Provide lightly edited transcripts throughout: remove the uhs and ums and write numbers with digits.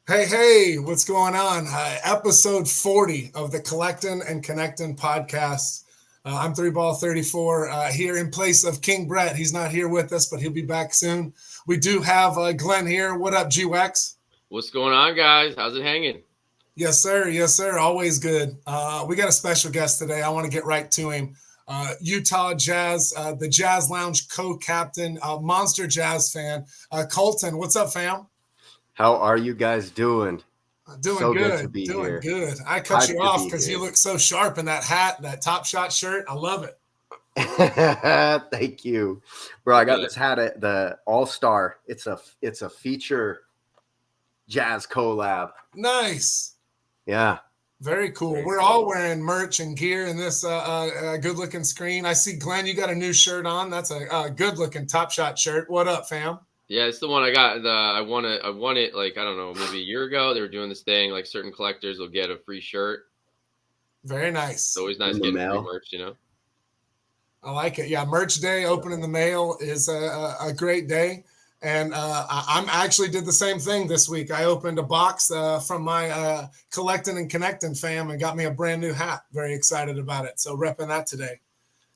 Hey, what's going on? Episode 40 of the Collectin and Connectin Podcast. I'm 3Ball34 here in place of King Brett. He's not here with us, but he'll be back soon. We do have Glenn here. What up, G-Wax? What's going on, guys? How's it hanging? Yes, sir. Yes, sir. Always good. We got a special guest today. I want to get right to him. Utah Jazz, the Jazz Lounge co-captain, monster Jazz fan, Coultin. What's up, fam? How are you guys doing? Doing so good. to be Doing here. good. I cut you off because you here. look so sharp in that hat, that Top Shot shirt. I love it. Thank you, bro. I got this hat at the All-Star. It's a feature jazz collab. Nice. Yeah. Very cool. We're all wearing merch and gear in this good-looking screen. I see, Glenn, you got a new shirt on. That's a good-looking Top Shot shirt. What up, fam? Yeah, it's the one I got. I won it like, I don't know, maybe a year ago. They were doing this thing like certain collectors will get a free shirt. Very nice. It's always nice getting free merch, you know. I like it. Yeah, merch day, opening the mail is a great day. And I actually did the same thing this week. I opened a box from my Collectin and Connectin fam and got me a brand new hat. Very excited about it. So repping that today.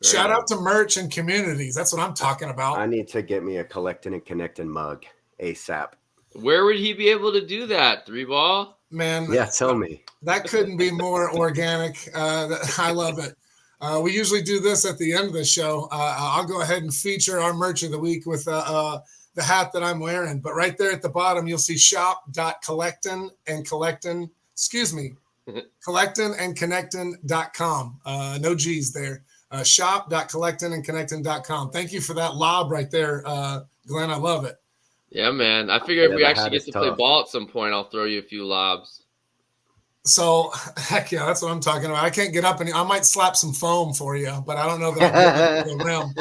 Shout out to merch and communities. That's what I'm talking about. I need to get me a Collectin and Connectin mug ASAP. Where would he be able to do that, 3Ball? Man. Yeah, tell me. That couldn't be more organic. I love it. We usually do this at the end of the show. I'll go ahead and feature our merch of the week with the hat that I'm wearing. But right there at the bottom, you'll see shop.collectin and Connectin. collectinandconnectin.com. No G's there. Shop.collectinandconnectin.com. Thank you for that lob right there, Glenn. I love it. Yeah, man. I figure if we actually get to play ball at some point, I'll throw you a few lobs. So, heck yeah, that's what I'm talking about. I can't get up and I might slap some foam for you, but I don't know that I'll get to the rim.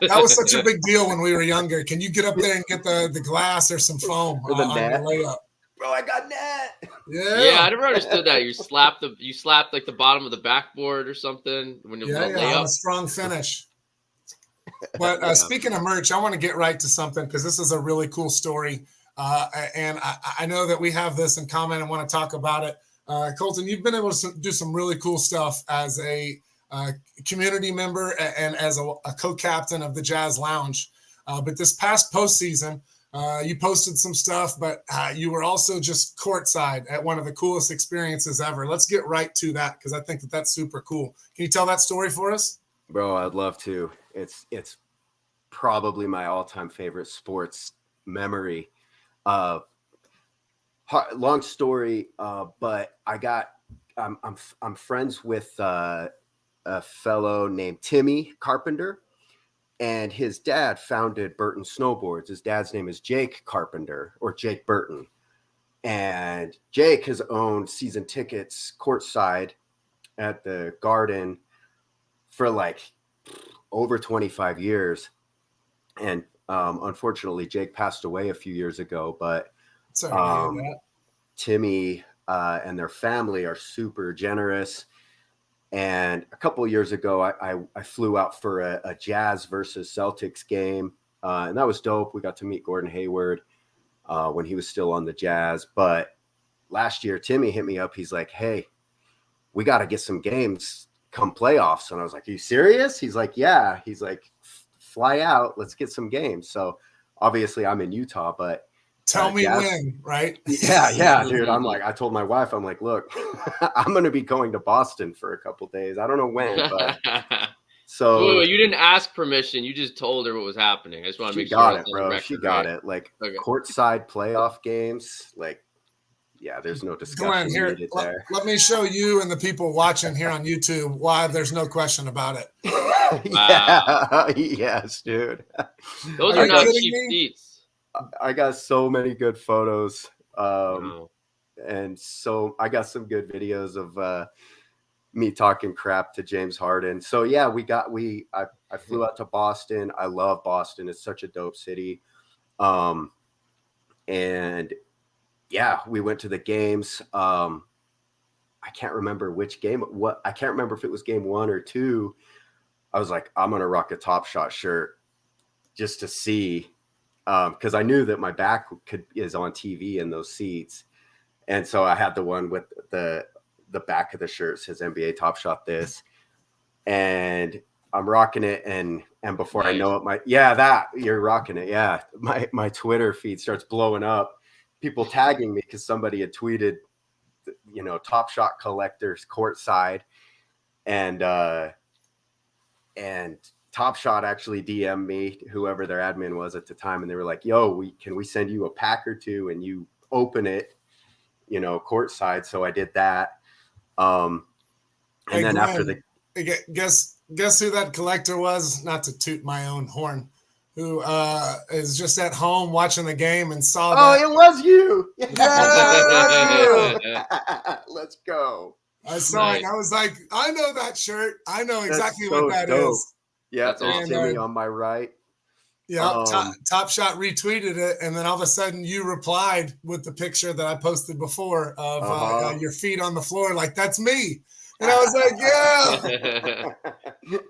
That was such a big deal when we were younger. Can you get up there and get the glass or some foam on the layup? Bro, I got net. Yeah, I never understood that. You slapped like the bottom of the backboard or something when you lay up. A strong finish. But speaking of merch, I want to get right to something because this is a really cool story. And I know that we have this in common and want to talk about it. Coultin, you've been able to do some really cool stuff as a community member and as a co-captain of the Jazz Lounge. But this past postseason, you posted some stuff, but you were also just courtside at one of the coolest experiences ever. Let's get right to that because I think that's super cool. Can you tell that story for us? Bro, I'd love to. It's probably my all-time favorite sports memory. Long story, but I'm friends with a fellow named Timmy Carpenter. And his dad founded Burton Snowboards. His dad's name is Jake Carpenter or Jake Burton. And Jake has owned season tickets courtside at the Garden for like over 25 years. And unfortunately, Jake passed away a few years ago. But Timmy and their family are super generous. And a couple of years ago, I flew out for a Jazz versus Celtics game. And that was dope. We got to meet Gordon Hayward when he was still on the Jazz. But last year, Timmy hit me up. He's like, hey, we got to get some games come playoffs. And I was like, are you serious? He's like, yeah. He's like, fly out. Let's get some games. So obviously I'm in Utah, but tell me when, right? Yeah, dude. I'm like, I told my wife, I'm like, look, I'm going to be going to Boston for a couple days. I don't know when, but so. Wait, you didn't ask permission. You just told her what was happening. I just want to make sure. She got it, bro. She got it. Like courtside playoff games. Like, yeah, there's no discussion needed there. Let me show you and the people watching here on YouTube why there's no question about it. Wow. Yeah, yes, dude. Those are not cheap seats. I got so many good photos. And so I got some good videos of me talking crap to James Harden. So yeah, I flew out to Boston. I love Boston. It's such a dope city. And yeah, we went to the games. I can't remember which game. I can't remember if it was game 1 or 2. I was like, I'm gonna rock a Top Shot shirt just to see, because I knew that my back is on TV in those seats. And so I had the one with the back of the shirt says NBA Top Shot this, and I'm rocking it. And before I know it, you're rocking it. Yeah. My Twitter feed starts blowing up. People tagging me because somebody had tweeted, Top Shot collectors courtside, and Top Shot actually DM'd me, whoever their admin was at the time, and they were like, "Yo, can we send you a pack or two and you open it, courtside?" So I did that. And then Glenn, after the guess who that collector was? Not to toot my own horn. Who is just at home watching the game and saw that. Oh, it was you. Yeah. Let's go. I saw it and I was like, I know that shirt. I know exactly what that is. Yeah, there's Timmy on my right. Yeah, Top Shot retweeted it, and then all of a sudden you replied with the picture that I posted before of your feet on the floor, like, that's me. And I was like, yeah.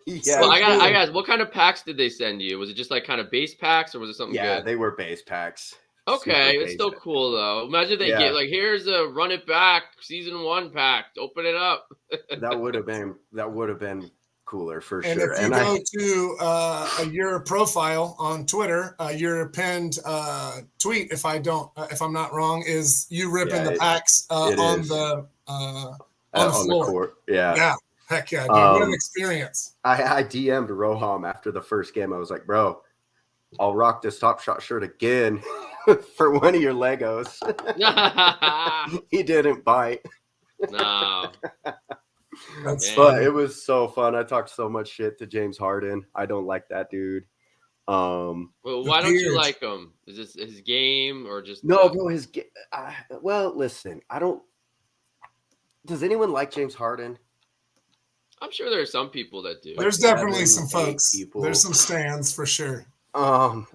Yeah. Well, I got. What kind of packs did they send you? Was it just like kind of base packs, or was it something good? Yeah, they were base packs. Okay, it's still cool though. Imagine they get like, here's a Run It Back season 1 pack. Open it up. That would have been cooler for and sure. If you go to your profile on Twitter, your pinned tweet, if I'm not wrong, is you ripping the packs on the floor. The court. Yeah. Yeah. Heck yeah, dude. What an experience. I DM'd Roham after the first game. I was like, bro, I'll rock this Top Shot shirt again for one of your Legos. He didn't bite. No. But it was so fun. I talked so much shit to James Harden. I don't like that dude. Well, why don't you like him? Is this his game or just bro? His game. Well, listen, I don't. Does anyone like James Harden? I'm sure there are some people that do. There's definitely some folks. There's some stands for sure. I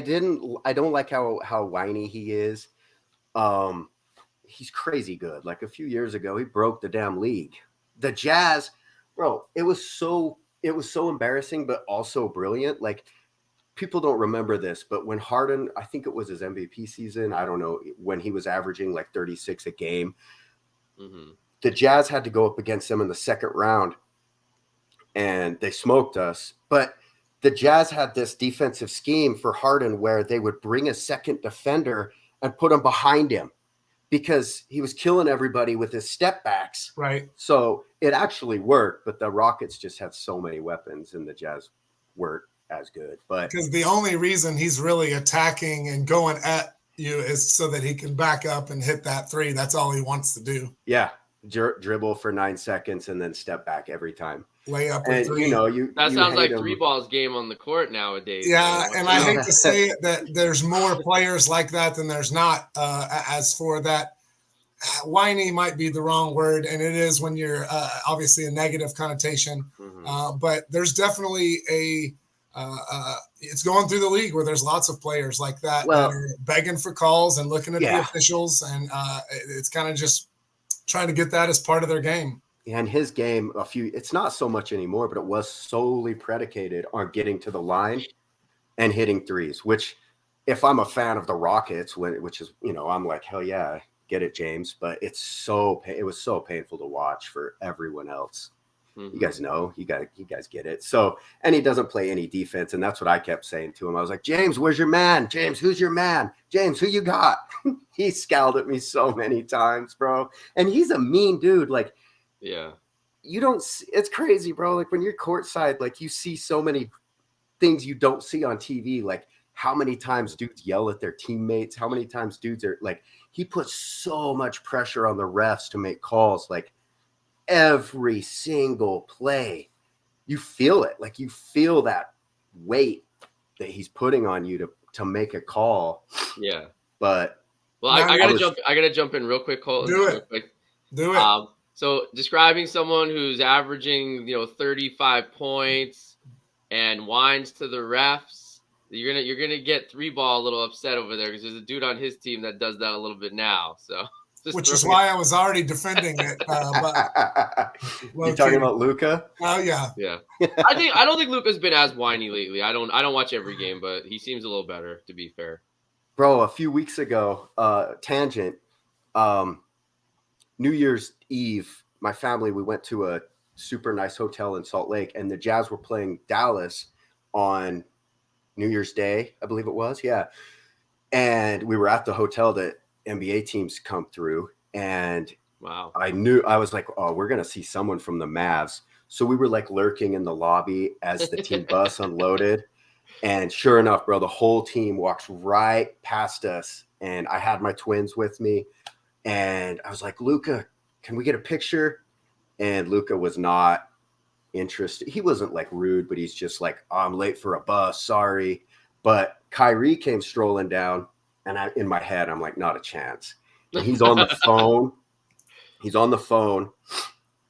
don't like how whiny he is. He's crazy good. Like a few years ago, he broke the damn league. The Jazz, bro, it was so embarrassing, but also brilliant. Like, people don't remember this, but when Harden, I think it was his MVP season, I don't know, when he was averaging like 36 a game, the Jazz had to go up against him in the second round, and they smoked us. But the Jazz had this defensive scheme for Harden where they would bring a second defender and put him behind him, because he was killing everybody with his step backs. Right. So it actually worked, but the Rockets just had so many weapons and the Jazz weren't as good. But because the only reason he's really attacking and going at you is so that he can back up and hit that three. That's all he wants to do. Yeah. Dribble for 9 seconds and then step back every time. Lay up and three. That sounds like three balls game on the court nowadays. Yeah, and I hate to say it that there's more players like that than there's not. As for that, whiny might be the wrong word, and it is when you're obviously a negative connotation. But there's definitely it's going through the league where there's lots of players like that that are begging for calls and looking at the officials, and it's kind of just trying to get that as part of their game. And his game, it's not so much anymore, but it was solely predicated on getting to the line and hitting threes, which if I'm a fan of the Rockets, which is, I'm like, hell yeah, get it, James. But it was so painful to watch for everyone else. You guys know, you guys get it. So, and he doesn't play any defense. And that's what I kept saying to him. I was like, James, where's your man? James, who's your man? James, who you got? He scowled at me so many times, bro. And he's a mean dude. Like, yeah, you don't see, it's crazy, bro. Like when you're courtside, like you see so many things you don't see on TV. Like how many times dudes yell at their teammates, how many times dudes are like, he puts so much pressure on the refs to make calls. Like every single play, you feel it. Like you feel that weight that he's putting on you to make a call. Yeah. But I gotta jump in real quick, Colton. Do it. So describing someone who's averaging, 35 points and whines to the refs, you're gonna get three ball a little upset over there because there's a dude on his team that does that a little bit now. So which is why I was already defending it. You talking about Luka? Oh yeah. Yeah. I don't think Luka's been as whiny lately. I don't watch every game, but he seems a little better, to be fair. Bro, a few weeks ago, tangent. New Year's Eve, my family, we went to a super nice hotel in Salt Lake, and the Jazz were playing Dallas on New Year's Day, I believe it was. Yeah. And we were at the hotel that NBA teams come through. And wow, I was like, oh, we're going to see someone from the Mavs. So we were like lurking in the lobby as the team bus unloaded. And sure enough, bro, the whole team walks right past us. And I had my twins with me. And I was like, Luka, can we get a picture? And Luka was not interested. He wasn't like rude, but he's just like, oh, I'm late for a bus. Sorry. But Kyrie came strolling down. And in my head, I'm like, not a chance. And he's on the phone. He's on the phone.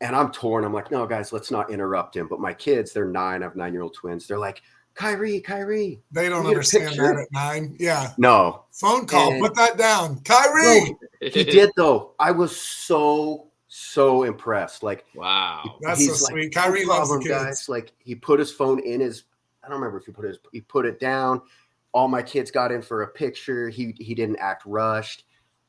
And I'm torn. I'm like, no, guys, let's not interrupt him. But my kids, they're 9. I have 9-year-old twins. They're like, Kyrie. They don't understand that at 9. Yeah. No. Phone call. And, put that down. Kyrie. No, he did, though. I was so impressed. Like, wow. That's so sweet. Kyrie loves the kids. Guys. Like, he put his phone in his, I don't remember if he put it down. All my kids got in for a picture. He didn't act rushed.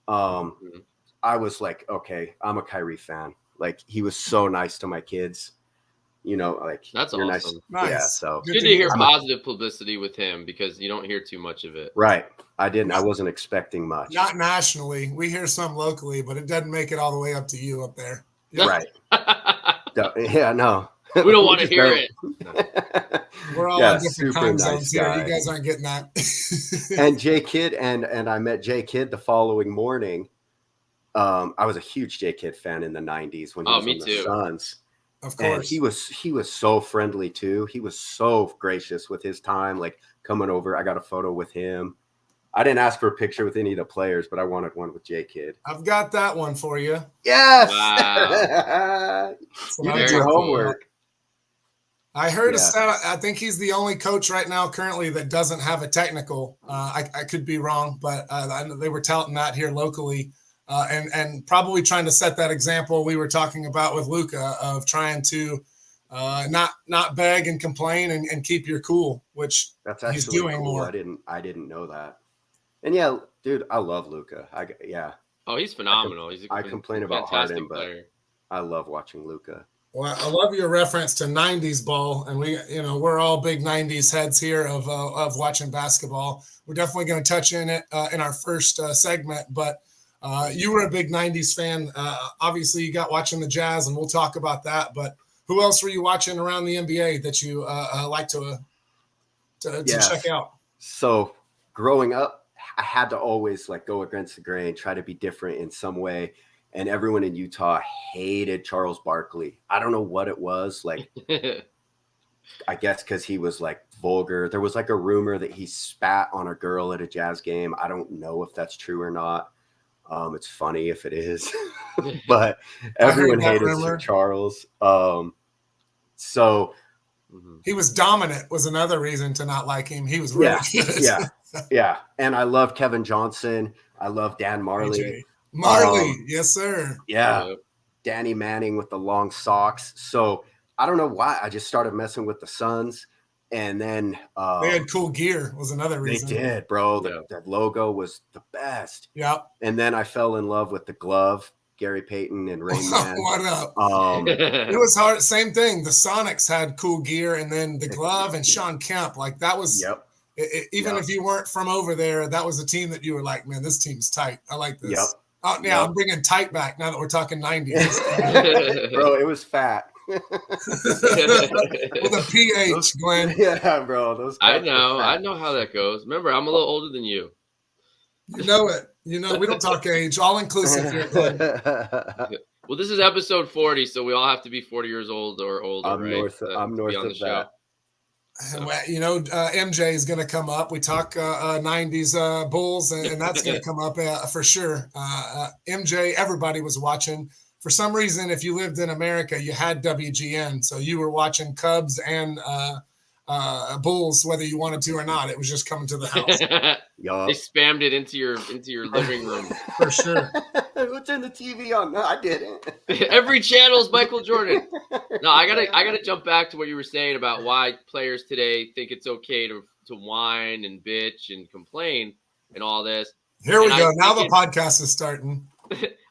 I was like, okay, I'm a Kyrie fan. Like, he was so nice to my kids. You know, like, that's you're awesome. Nice. Yeah, so good to hear positive publicity with him because you don't hear too much of it. Right. I wasn't expecting much. Not nationally. We hear some locally, but it doesn't make it all the way up to you up there. Yeah. Right. Yeah, no. We don't want to hear it. We're all on different time zones here. You guys aren't getting that. And J Kidd and I met J Kidd the following morning. I was a huge J Kidd fan in the 90s when he was on the Suns. Of course. And he was so friendly too. He was so gracious with his time, like coming over. I got a photo with him. I didn't ask for a picture with any of the players, but I wanted one with J Kidd. I've got that one for you. Yes. Wow. You did your homework. I heard a stat. I think he's the only coach right now currently that doesn't have a technical. I could be wrong, but they were touting that here locally. And probably trying to set that example we were talking about with Luka of trying to not beg and complain and keep your cool, which that's actually he's doing cool. more. I didn't know that. And yeah, dude, I love Luka. Oh, he's phenomenal. I complain about Harden, but I love watching Luka. Well, I love your reference to 90s ball, and we're all big 90s heads here of watching basketball. We're definitely going to touch in it in our first segment, but you were a big 90s fan. Obviously, you got watching the Jazz, and we'll talk about that. But who else were you watching around the NBA that you like to check out? So growing up, I had to always like go against the grain, try to be different in some way. And everyone in Utah hated Charles Barkley. I don't know what it was. Like, I guess because he was like vulgar. There was like a rumor that he spat on a girl at a Jazz game. I don't know if that's true or not. It's funny if it is, but everyone hated Charles. So he was dominant was another reason to not like him. He was really good. Yeah. And I love Kevin Johnson. I love Dan Marley. Yes, sir. Yeah. Danny Manning with the long socks. So I don't know why. I just started messing with the Suns. And then they had cool gear was another reason. They did, bro. That logo was the best. Yeah. And then I fell in love with the glove, Gary Payton and Rain Man. What up? It was hard. Same thing. The Sonics had cool gear, and then the glove and Sean Kemp. Like that was even if you weren't from over there, that was a team that you were like, man, this team's tight. I like this. Yep. Oh, yeah, I'm bringing tight back now that we're talking 90s. Bro, it was fat. With a PH, Glenn. Yeah, bro. I know how that goes. Remember, I'm a little older than you. You know it. We don't talk age. All inclusive here, Glenn. Well, this is episode 40, so we all have to be 40 years old or older, I'm right? north of that. And, MJ is going to come up. We talk 90s Bulls, and that's going to come up for sure. MJ, everybody was watching. For some reason, if you lived in America, you had WGN. So you were watching Cubs and Bulls, whether you wanted to or not. It was just coming to the house. They spammed it into your living room. For sure. What's in the TV on? No, I didn't. Every channel is Michael Jordan. No, I gotta jump back to what you were saying about why players today think it's okay to whine and bitch and complain and all this. Here we go. Now the podcast is starting.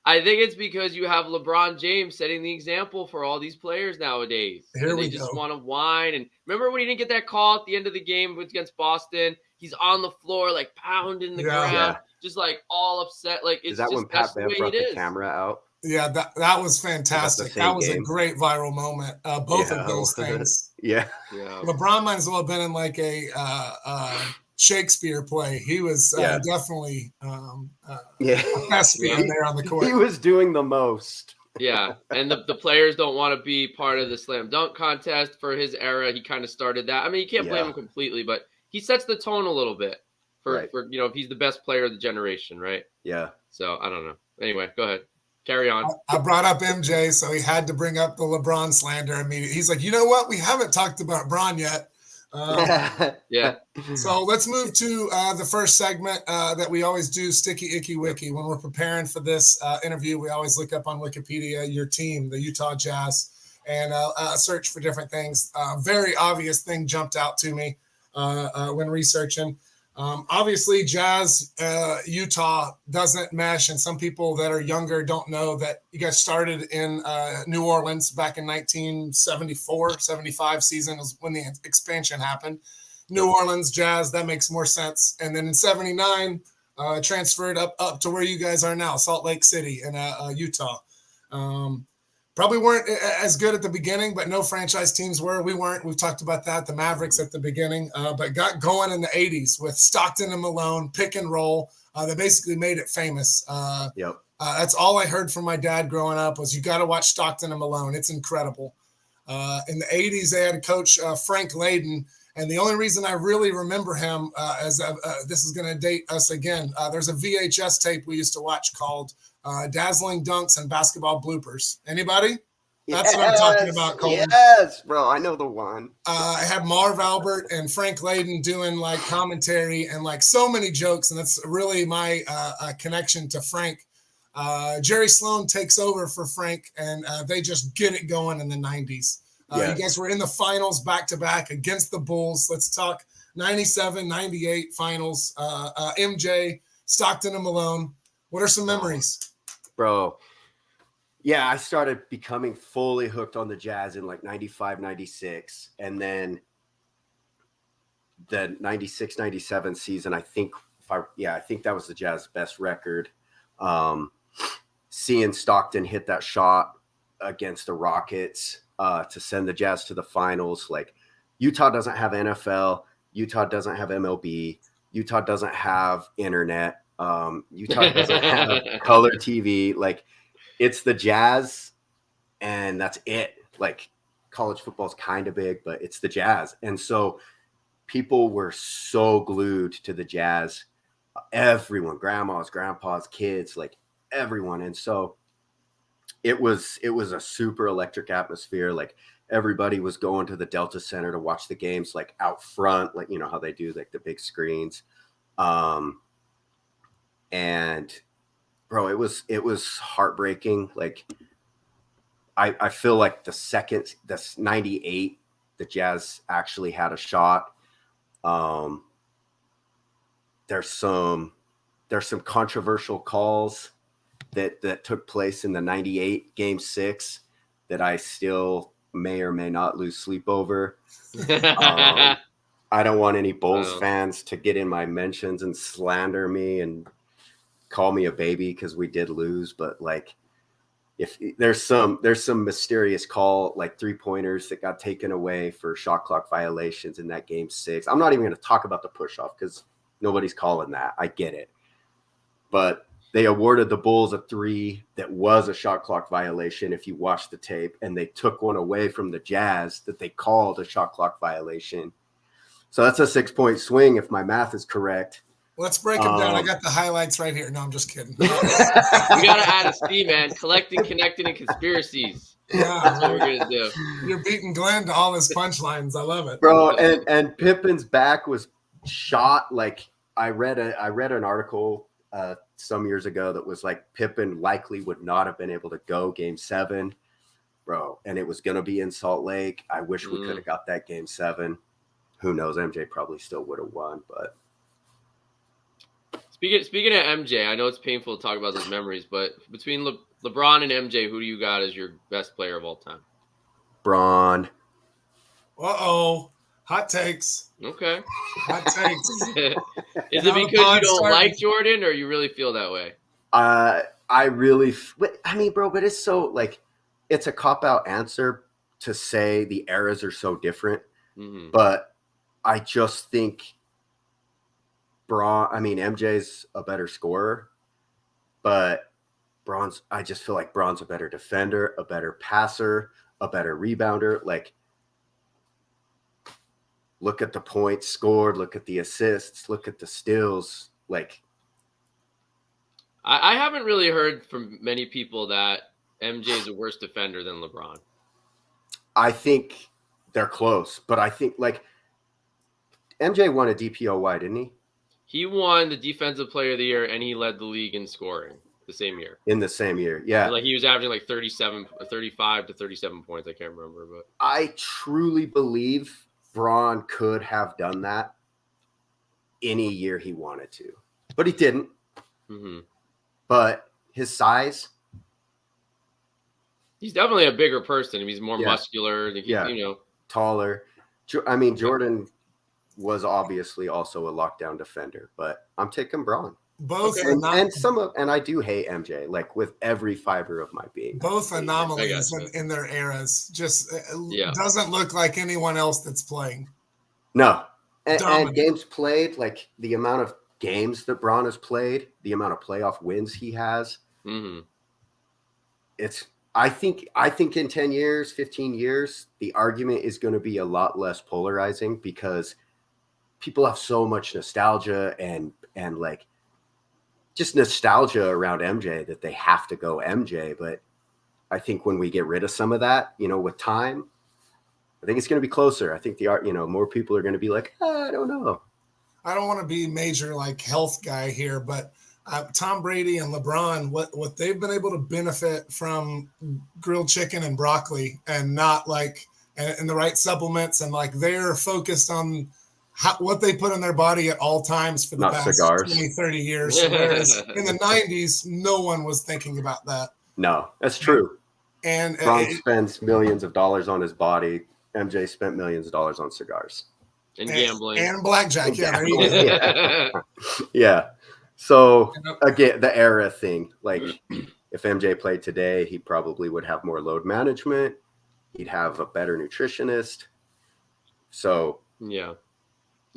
I think it's because you have LeBron James setting the example for all these players nowadays. Here we They just go. want to whine. And remember when he didn't get that call at the end of the game against Boston? He's on the floor, like pounding the ground, just like all upset. Like it's Is that just when Pat the Bev way brought it the is. camera out? Yeah, that was fantastic. same That was game? a great viral moment. Both of those things. Yeah. LeBron might as well have been in like a Shakespeare play. He was definitely thespian there on the court. He was doing the most. Yeah, and the players don't want to be part of the slam dunk contest for his era. He kind of started that. I mean, you can't blame him completely, but he sets the tone a little bit for if he's the best player of the generation, right? Yeah. So I don't know. Anyway, go ahead. Carry on. I brought up MJ, so he had to bring up the LeBron slander immediately. He's like, you know what? We haven't talked about Bron yet. Yeah. So let's move to the first segment that we always do, Sticky Icky Wiki. When we're preparing for this interview, we always look up on Wikipedia your team, the Utah Jazz, and search for different things. Very obvious thing jumped out to me when researching. Obviously, Jazz Utah doesn't mesh, and some people that are younger don't know that you guys started in New Orleans back in 1974-75 season is when the expansion happened. New Orleans Jazz, that makes more sense. And then in 79, transferred up to where you guys are now, Salt Lake City in Utah. Probably weren't as good at the beginning, but no franchise teams were. We weren't. We've talked about that. The Mavericks at the beginning, but got going in the 80s with Stockton and Malone, pick and roll. They basically made it famous. That's all I heard from my dad growing up was you got to watch Stockton and Malone. It's incredible. In the 80s, they had a coach, Frank Layden. And the only reason I really remember him as this is going to date us again. There's a VHS tape we used to watch called Dazzling Dunks and Basketball Bloopers. Anybody? That's what I'm talking about, Colton. Yes, bro. I know the one. I had Marv Albert and Frank Layden doing like commentary and like so many jokes. And that's really my connection to Frank. Jerry Sloan takes over for Frank and they just get it going in the 90s. You guys were in the finals back-to-back against the Bulls. Let's talk 97, 98 finals. MJ, Stockton, and Malone. What are some memories? Bro, yeah, I started becoming fully hooked on the Jazz in like 95, 96. And then the 96, 97 season, I think that was the Jazz's best record. Seeing Stockton hit that shot against the Rockets to send the Jazz to the finals. Like, Utah doesn't have NFL. Utah doesn't have MLB. Utah doesn't have internet. Utah doesn't have color TV. Like, it's the Jazz, and that's it. Like, college football is kind of big, but it's the Jazz. And so people were so glued to the Jazz. Everyone, grandmas, grandpas, kids, like everyone. And so it was a super electric atmosphere. Like, everybody was going to the Delta Center to watch the games, like out front, like, you know how they do like the big screens. And bro, it was heartbreaking. Like, I feel like that's 98, the Jazz actually had a shot. There's some controversial calls that took place in the 98 game 6 that I still may or may not lose sleep over. I don't want any Bulls fans to get in my mentions and slander me and call me a baby because we did lose. But like, if there's some mysterious call, like 3-pointers that got taken away for shot clock violations in that game 6. I'm not even going to talk about the push off because nobody's calling that. I get it. But they awarded the Bulls a 3 that was a shot clock violation if you watch the tape, and they took one away from the Jazz that they called a shot clock violation. So that's a 6-point swing if my math is correct. Let's break them down. I got the highlights right here. No, I'm just kidding. We got to add a C, man. Collecting, connecting, and conspiracies. Yeah, that's what we're going to do. You're beating Glenn to all his punchlines. I love it. Bro, and Pippen's back was shot. Like, I read an article some years ago that was like Pippen likely would not have been able to go game 7, bro. And it was going to be in Salt Lake. I wish we could have got that game 7. Who knows? MJ probably still would have won, but. Speaking of MJ, I know it's painful to talk about those memories, but between LeBron and MJ, who do you got as your best player of all time? Braun. Uh-oh. Hot takes. Okay. Hot takes. Is it because you don't like Jordan, or you really feel that way? I mean, bro, but it's so like, it's a cop-out answer to say the eras are so different. Mm-hmm. But I just think MJ's a better scorer, but I just feel like Braun's a better defender, a better passer, a better rebounder. Like, look at the points scored, look at the assists, look at the steals. Like, I haven't really heard from many people that MJ is a worse defender than LeBron. I think they're close, but I think like MJ won a DPOY, didn't he? He won the Defensive Player of the Year, and he led the league in scoring the same year. In the same year, yeah. Like, he was averaging like 35 to 37 points. I can't remember, but I truly believe Braun could have done that any year he wanted to, but he didn't. Mm-hmm. But his size, he's definitely a bigger person. He's more muscular. taller. I mean, Jordan was obviously also a lockdown defender, but I'm taking Braun. Both and I do hate MJ, like with every fiber of my being. Both anomalies in their eras. Just doesn't look like anyone else that's playing. No, and games played, like the amount of games that Braun has played, the amount of playoff wins he has. Mm-hmm. I think in 10 years, 15 years, the argument is going to be a lot less polarizing because people have so much nostalgia and like just nostalgia around MJ that they have to go MJ. But I think when we get rid of some of that, with time, I think it's going to be closer. I think more people are going to be like, I don't know. I don't want to be major like health guy here, but Tom Brady and LeBron, what they've been able to benefit from grilled chicken and broccoli and not like and the right supplements, and like they're focused on what they put in their body at all times for the past 20, 30 years. Whereas in the 90s, no one was thinking about that. No, that's true. And Braun spends millions of dollars on his body. MJ spent millions of dollars on cigars. And gambling. And blackjack. Yeah. So, again, the era thing. Like, if MJ played today, he probably would have more load management. He'd have a better nutritionist. So, yeah.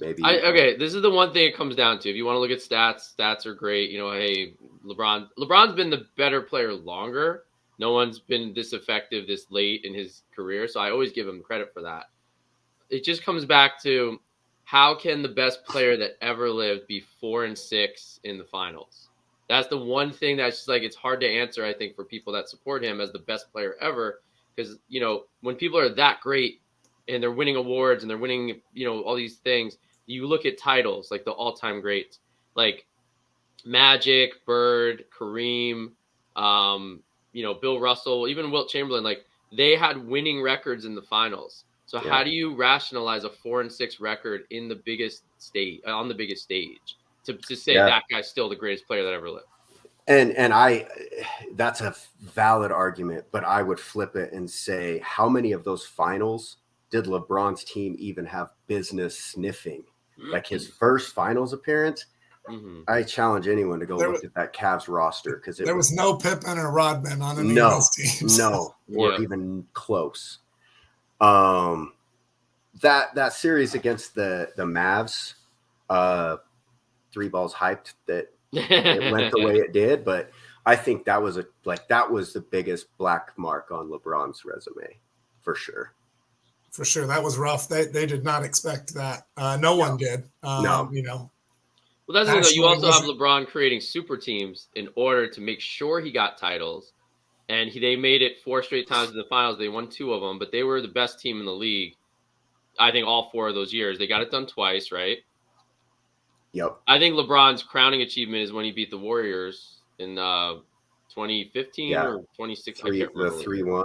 Maybe. This is the one thing it comes down to. If you want to look at stats are great. Hey, LeBron's been the better player longer. No one's been this effective this late in his career, so I always give him credit for that. It just comes back to how can the best player that ever lived be 4-6 in the finals? That's the one thing that's just like, it's hard to answer, I think, for people that support him as the best player ever. Because, when people are that great and they're winning awards and they're winning, all these things, you look at titles, like the all-time greats, like Magic, Bird, Kareem, Bill Russell, even Wilt Chamberlain, like they had winning records in the finals. So how do you rationalize a 4-6 record in the biggest stage, on the biggest stage, to say that guy's still the greatest player that ever lived? And that's a valid argument, but I would flip it and say, how many of those finals did LeBron's team even have business sniffing? Like his first finals appearance, I challenge anyone to go look at that Cavs roster because there was no Pippen or Rodman on any of those teams. No, or even close. That series against the Mavs, 3 balls hyped that it went the way it did, but I think that was the biggest black mark on LeBron's resume for sure. For sure, that was rough. They did not expect that. No one did. No. Well, that's the thing, though. You also have LeBron creating super teams in order to make sure he got titles. And they made it 4 straight times in the finals. They won 2 of them, but they were the best team in the league, I think, all 4 of those years. They got it done twice, right? Yep. I think LeBron's crowning achievement is when he beat the Warriors in 2015 or 2016. The 3-1.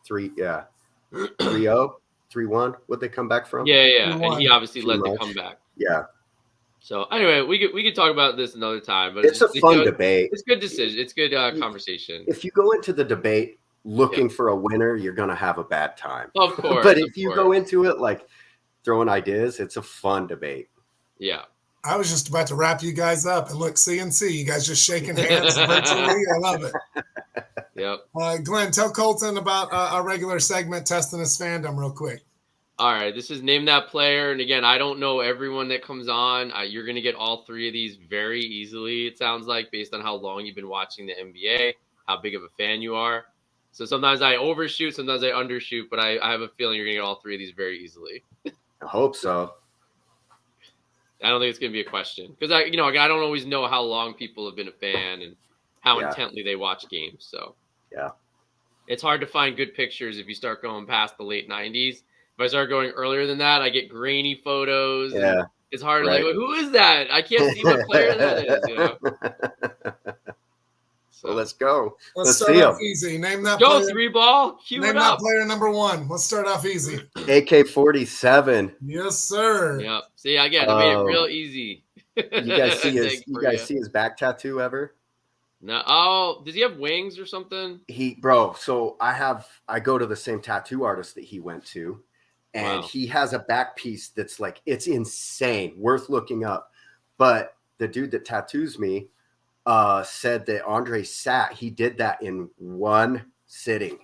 3-0. 3-1. What'd they come back from? Yeah. And he obviously led the comeback. Yeah. So anyway, we could talk about this another time, but it's a fun debate. It's good decision. It's good conversation. If you go into the debate looking for a winner, you're gonna have a bad time. Of course. But if you go into it like throwing ideas, it's a fun debate. Yeah. I was just about to wrap you guys up, and look, C&C, you guys just shaking hands virtually. I love it. Yep. Glenn, tell Coultin about our regular segment, Testing His Fandom, real quick. All right, this is Name That Player. And again, I don't know everyone that comes on. You're going to get all three of these very easily, it sounds like, based on how long you've been watching the NBA, how big of a fan you are. So sometimes I overshoot, sometimes I undershoot, but I have a feeling you're going to get all three of these very easily. I hope so. I don't think it's going to be a question. Because, I don't always know how long people have been a fan and how intently they watch games. So it's hard to find good pictures if you start going past the late 90s. If I start going earlier than that, I get grainy photos. Yeah, it's hard. Right. Like, who is that? I can't see what player that is. So well, let's go. Let's start off easy. Name that player. Go, three ball. Cue Name that player number one. Let's start off easy. AK-47. Yes, sir. Yep. See, again, I made it real easy. You guys see his back tattoo ever? No. Oh, does he have wings or something? So I go to the same tattoo artist that he went to. And he has a back piece that's like, it's insane, worth looking up. But the dude that tattoos me said that Andre he did that in one sitting.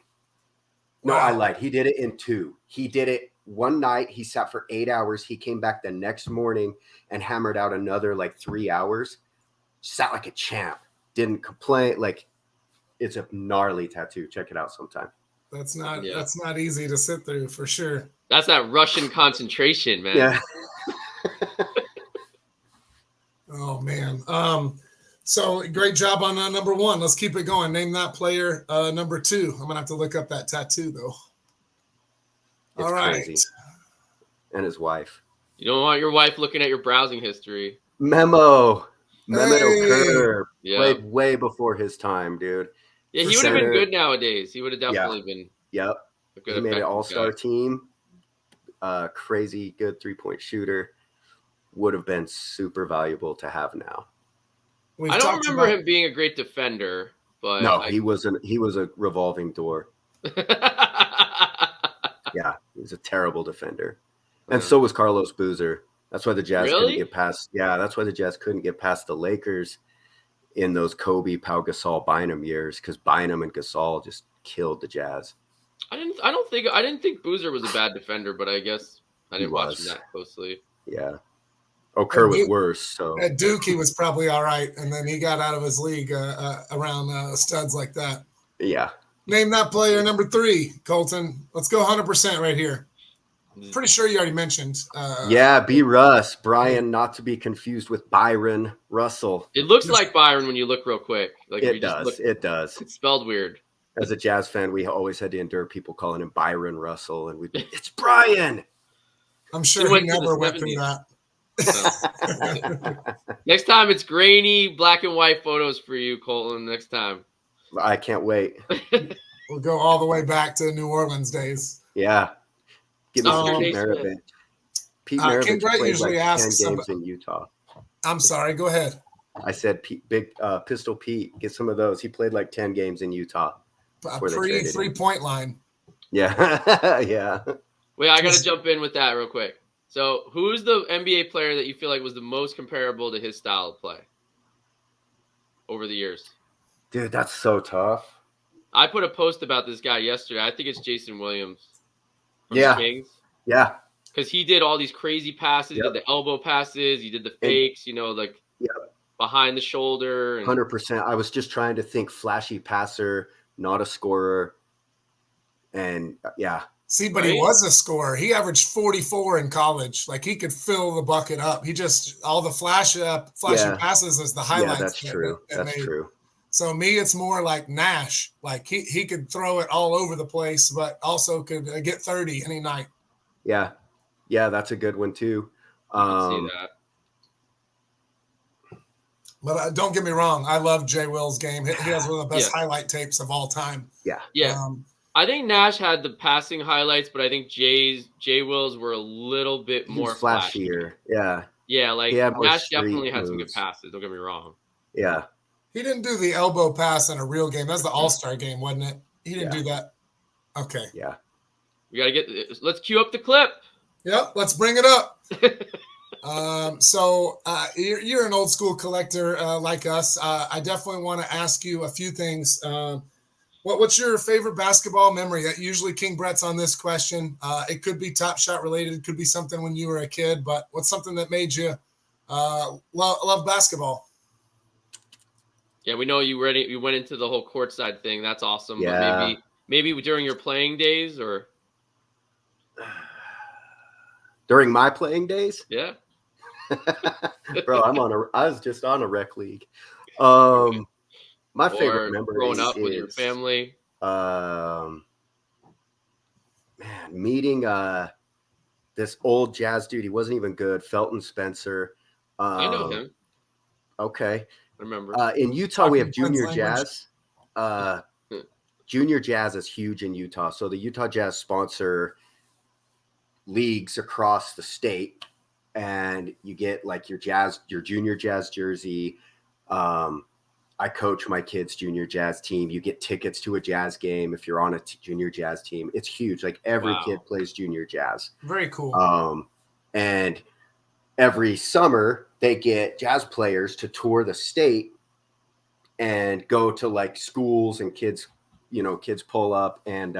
No, I lied. He did it in two. He did it one night. He sat for 8 hours. He came back the next morning and hammered out another like 3 hours. Sat like a champ. Didn't complain. Like, it's a gnarly tattoo. Check it out sometime. That's not easy to sit through for sure. That's that Russian concentration, man. Yeah. Oh man. So great job on number one. Let's keep it going. Name that player number two. I'm gonna have to look up that tattoo though. It's crazy. And his wife. You don't want your wife looking at your browsing history. Mehmet Okur played way before his time, dude. Yeah, he would have been good nowadays. He would have definitely been. Yep. He made an all-star team. Crazy good 3-point shooter. Would have been super valuable to have now. I don't remember him being a great defender, but no, he was a revolving door. Yeah, he was a terrible defender. And so was Carlos Boozer. That's why the Jazz couldn't get past. Yeah, that's why the Jazz couldn't get past the Lakers in those Kobe, Pau Gasol, Bynum years, because Bynum and Gasol just killed the Jazz. I didn't think Boozer was a bad defender, but I guess I didn't watch him that closely. Yeah. Okur was worse. So at Duke, he was probably all right, and then he got out of his league around studs like that. Yeah. Name that player number three, Coultin. Let's go 100% right here. Pretty sure you already mentioned. B. Russ. Brian, not to be confused with Byron Russell. It looks like Byron when you look real quick. Like it does. It does. It's spelled weird. As a Jazz fan, we always had to endure people calling him Byron Russell, and it's Brian. I'm sure he never went through that. So. Next time, it's grainy black and white photos for you, Coultin. Next time. I can't wait. We'll go all the way back to New Orleans days. Yeah. Give me some Pete Maravich. Pete Maravich played usually like 10 games in Utah. I'm sorry. Go ahead. I said big Pistol Pete. Get some of those. He played like 10 games in Utah. A pre-3-point line. Yeah. Yeah. Wait, I got to jump in with that real quick. So who's the NBA player that you feel like was the most comparable to his style of play over the years? Dude, that's so tough. I put a post about this guy yesterday. I think it's Jason Williams. Yeah. Kings. Yeah. Because he did all these crazy passes, did the elbow passes, he did the fakes, behind the shoulder. 100%. I was just trying to think flashy passer, not a scorer. And See, but he was a scorer. He averaged 44 in college. Like, he could fill the bucket up. He just, all the flashy passes is the highlights. Yeah, that's true. That's true. So me, it's more like Nash. Like, he could throw it all over the place, but also could get 30 any night. Yeah. Yeah, that's a good one too. I can see that. But don't get me wrong. I love Jay Will's game. He has one of the best highlight tapes of all time. Yeah. Yeah. I think Nash had the passing highlights, but I think Jay Will's were a little bit more flashier. Yeah. Yeah, like He had more Nash street definitely had some good moves. passes. Don't get me wrong. Yeah. He didn't do the elbow pass in a real game. That's the All-Star game, wasn't it? He didn't do that. Okay. Yeah. We gotta let's cue up the clip. Yep, let's bring it up. So you're an old school collector like us. I definitely want to ask you a few things. What's your favorite basketball memory? Usually King Brett's on this question. It could be Top Shot related. It could be something when you were a kid. But what's something that made you love basketball? Yeah, we know you went into the whole courtside thing. That's awesome. Yeah. But maybe during your playing days or during my playing days? Yeah. Bro, I was just on a rec league. My favorite memory growing up with your family. Man, meeting this old jazz dude. He wasn't even good. Felton Spencer. I know him. Okay. I remember. In Utah, we have junior jazz. Junior jazz is huge in Utah. So the Utah Jazz sponsor leagues across the state, and you get like your junior jazz jersey. I coach my kids' junior jazz team. You get tickets to a jazz game if you're on a junior jazz team. It's huge. Like every kid plays junior jazz. Very cool. And every summer they get jazz players to tour the state and go to like schools, and kids pull up, and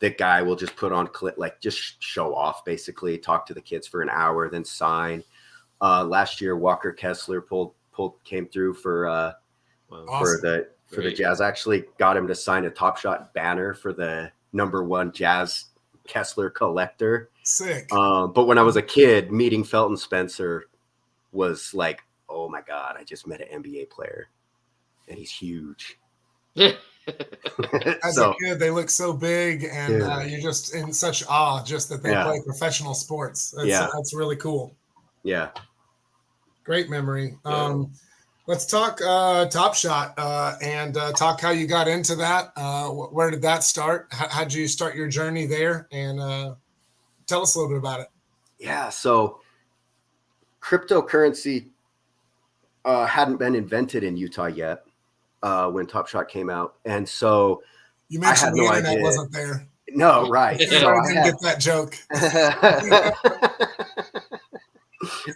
the guy will just put on just show off, basically talk to the kids for an hour, then sign. Last year, Walker Kessler came through for the Jazz. I actually got him to sign a Top Shot banner for the #1 Jazz Kessler collector. Sick. But when I was a kid, meeting Felton Spencer was like, oh my God, I just met an NBA player, and he's huge. As a kid, they look so big, and you're just in such awe just that they play professional sports. That's really cool. Yeah. Great memory. Let's talk Top Shot and talk how you got into that. Where did that start? How did you start your journey there? And tell us a little bit about it. Yeah, so cryptocurrency hadn't been invented in Utah yet when Top Shot came out. And so you mentioned the internet wasn't there. No, right. So I didn't get that joke.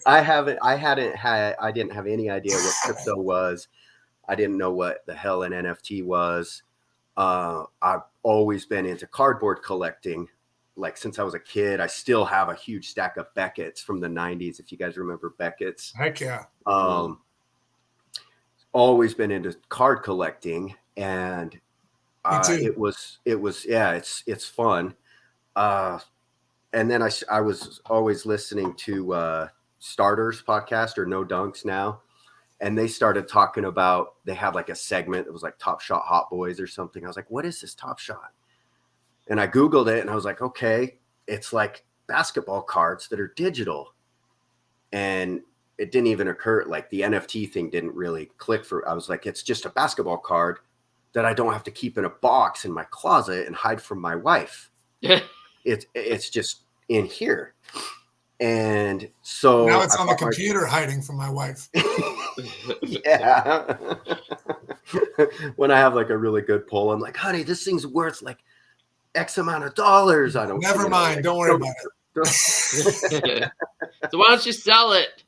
I didn't have any idea what crypto was. I didn't know what the hell an NFT was. I've always been into cardboard collecting. Like since I was a kid, I still have a huge stack of Beckett's from the 90s. If you guys remember Beckett's. Heck yeah. Always been into card collecting, and it's fun. And then I was always listening to Starters podcast, or No Dunks now. And they started talking about, they had like a segment that was like Top Shot Hot Boys or something. I was like, what is this Top Shot? And I Googled it, and I was like, okay, it's like basketball cards that are digital. And it didn't even occur, like the NFT thing didn't really click I was like, it's just a basketball card that I don't have to keep in a box in my closet and hide from my wife. It's just in here. And so now it's on the computer hiding from my wife. Yeah. When I have like a really good pull, I'm like, honey, this thing's worth like X amount of dollars. I don't. Never mind. Don't worry about it. So why don't you sell it?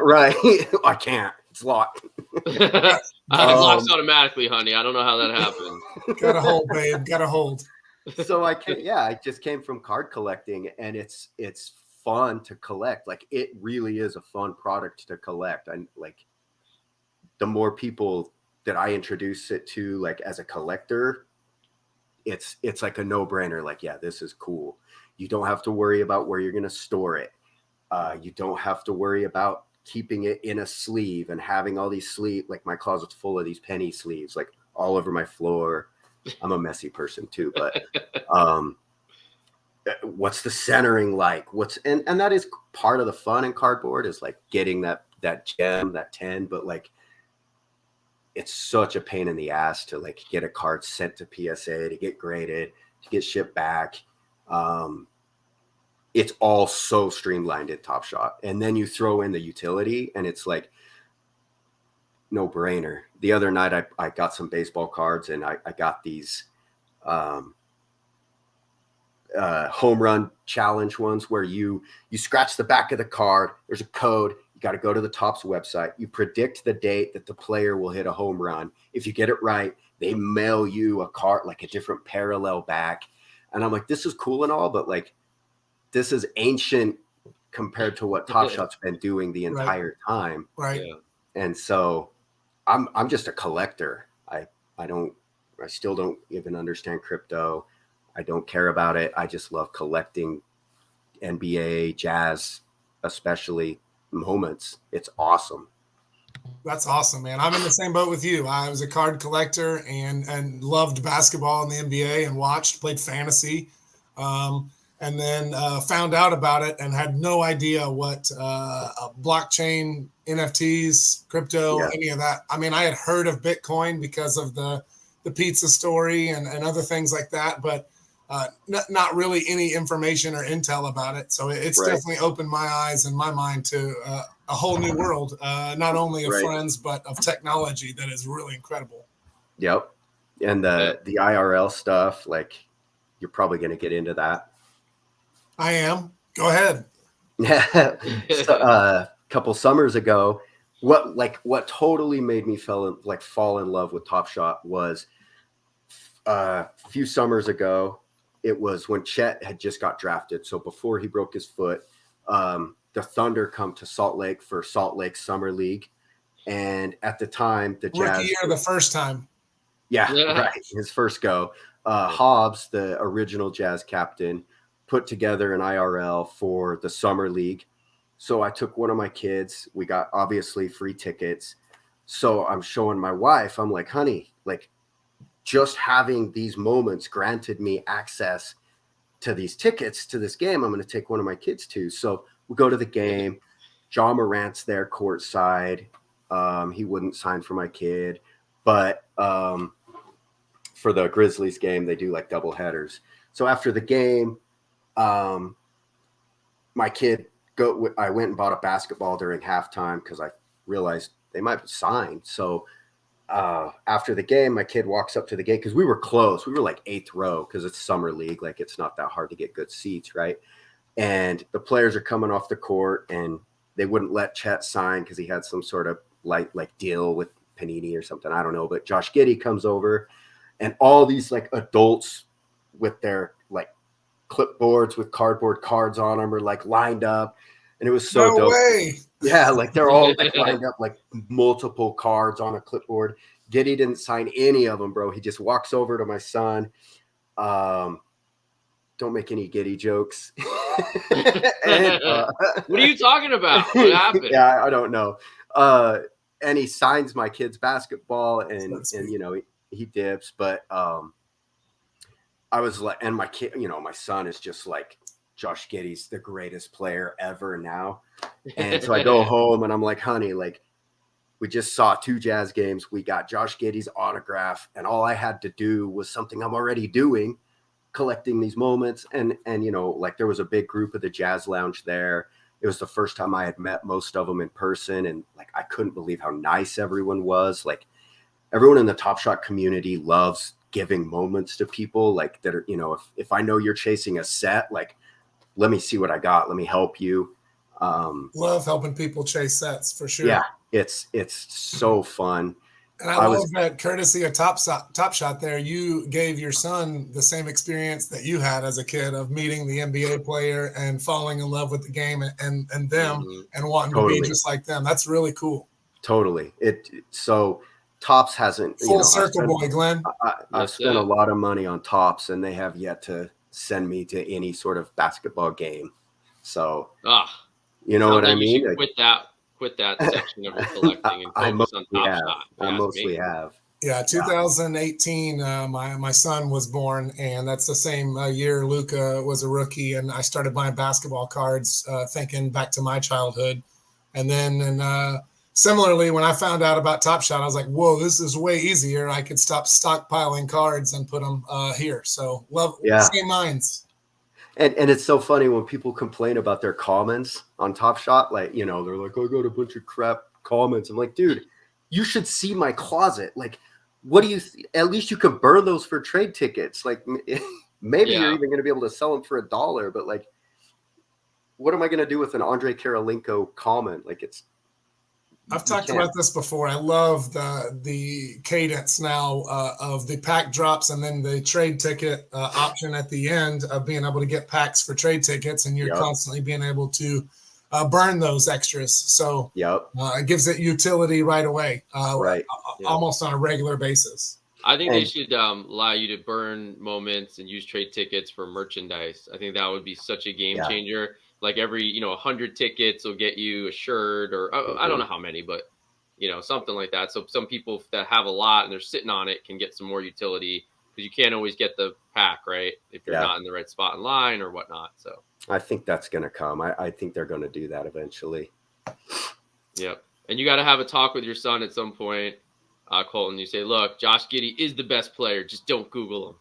Right. I can't. It's locked. It locks automatically, honey. I don't know how that happened. Got a hold, babe. Got a hold. So I just came from card collecting, and it's fun to collect. Like it really is a fun product to collect. And like the more people that I introduce it to, like as a collector, it's like a no-brainer. Like, yeah, this is cool. You don't have to worry about where you're going to store it. You don't have to worry about keeping it in a sleeve and having all these like my closet's full of these penny sleeves, like all over my floor. I'm a messy person too, but what's the centering like? And that is part of the fun in cardboard, is like getting that gem, that 10, but like it's such a pain in the ass to like get a card sent to PSA, to get graded, to get shipped back. it's all so streamlined at Top Shot. And then you throw in the utility and it's like no brainer. The other night I got some baseball cards and I got these home run challenge ones where you scratch the back of the card. There's a code. You got to go to the Topps website. You predict the date that the player will hit a home run. If you get it right, they mail you a card, like a different parallel back. And I'm like, this is cool and all, but like, this is ancient compared to what Top Shot's been doing the entire time. Right. Yeah. And so I'm just a collector. I still don't even understand crypto. I don't care about it. I just love collecting NBA, jazz, especially moments. It's awesome. That's awesome, man. I'm in the same boat with you. I was a card collector and loved basketball in the NBA and played fantasy. And then found out about it and had no idea what blockchain, NFTs, crypto, any of that. I mean, I had heard of Bitcoin because of the pizza story and other things like that, but not really any information or intel about it. So it's definitely opened my eyes and my mind to a whole new world, not only of friends, but of technology that is really incredible. Yep. And the IRL stuff, like you're probably going to get into that. I am. Go ahead. So, a couple summers ago, what totally made me fall in love with Top Shot was a few summers ago. It was when Chet had just got drafted. So before he broke his foot, the Thunder come to Salt Lake for Salt Lake Summer League. And at the time, the Jazz. Rookie year, the first time. Yeah, right. His first go. Hobbs, the original Jazz captain, put together an IRL for the Summer League. So I took one of my kids. We got obviously free tickets. So I'm showing my wife, I'm like, honey, like just having these moments granted me access to these tickets to this game I'm going to take one of my kids to. So we go to the game. Ja Morant's there courtside. He wouldn't sign for my kid, but for the Grizzlies game, they do like double headers. So after the game, my kid I went and bought a basketball during halftime because I realized they might have signed. So after the game, my kid walks up to the gate because we were close. We were like 8th row because it's Summer League. Like it's not that hard to get good seats, right? And the players are coming off the court and they wouldn't let Chet sign because he had some sort of like deal with Panini or something. I don't know. But Josh Giddey comes over and all these like adults with their like clipboards with cardboard cards on them are like lined up. And it was so dope. Way. Yeah, like they're all like lined up like multiple cards on a clipboard. Giddey didn't sign any of them, bro. He just walks over to my son. Don't make any Giddey jokes. And, what are you talking about? What happened? Yeah, I don't know. And he signs my kid's basketball and you know, he dips. But I was like, and my kid, you know, my son is just like, Josh Giddey's the greatest player ever now. And so I go home and I'm like, honey, like we just saw 2 Jazz games. We got Josh Giddey's autograph and all I had to do was something I'm already doing, collecting these moments. And you know, like there was a big group of the Jazz Lounge there. It was the first time I had met most of them in person. And like, I couldn't believe how nice everyone was. Like everyone in the Top Shot community loves giving moments to people like that are, you know, if I know you're chasing a set, like, let me see what I got. Let me help you. Love helping people chase sets for sure. Yeah, it's so fun. And I love that courtesy of Top Shot there, you gave your son the same experience that you had as a kid of meeting the NBA player and falling in love with the game and them and wanting to be just like them. That's really cool. Totally. So Topps hasn't full circle, boy, Glenn. I've spent a lot of money on Topps and they have yet to send me to any sort of basketball game. So you know what I mean? Quit that section of your collecting and focus on Top Shot. I mostly have. Yeah, 2018, my son was born, and that's the same year Luka was a rookie, and I started buying basketball cards, thinking back to my childhood. And then similarly, when I found out about Top Shot, I was like, whoa, this is way easier. I could stop stockpiling cards and put them here. So same minds. And it's so funny when people complain about their comments on Top Shot, like, you know, they're like, I got a bunch of crap comments. I'm like, dude, you should see my closet. Like, what do you at least you could burn those for trade tickets. Like, maybe you're even going to be able to sell them for $1, but like, what am I going to do with an Andre Karolinko comment? Like, I've talked about this before. I love the cadence now of the pack drops and then the trade ticket option at the end of being able to get packs for trade tickets, and you're constantly being able to burn those extras. So it gives it utility right away, almost on a regular basis. I think they should allow you to burn moments and use trade tickets for merchandise. I think that would be such a game changer. Like every, 100 tickets will get you a shirt, or I don't know how many, but, something like that. So some people that have a lot and they're sitting on it can get some more utility, because you can't always get the pack, right? If you're not in the right spot in line or whatnot. So I think that's going to come. I think they're going to do that eventually. Yep. And you got to have a talk with your son at some point, Coultin. You say, look, Josh Giddey is the best player. Just don't Google him.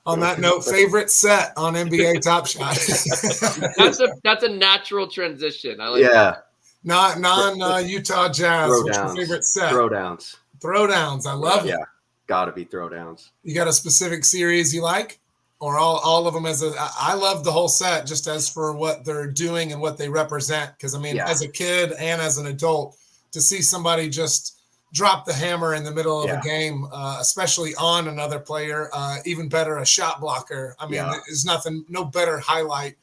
On that note, favorite set on NBA Top Shot. That's a natural transition. I like that. Non Utah Jazz. What's your favorite set? Throwdowns. Throwdowns. I love it. Yeah, gotta be throwdowns. You got a specific series you like, or all of them? I love the whole set just as for what they're doing and what they represent. Because I mean, as a kid and as an adult, to see somebody just drop the hammer in the middle of a game, especially on another player, even better, a shot blocker. I mean, there's no better highlight,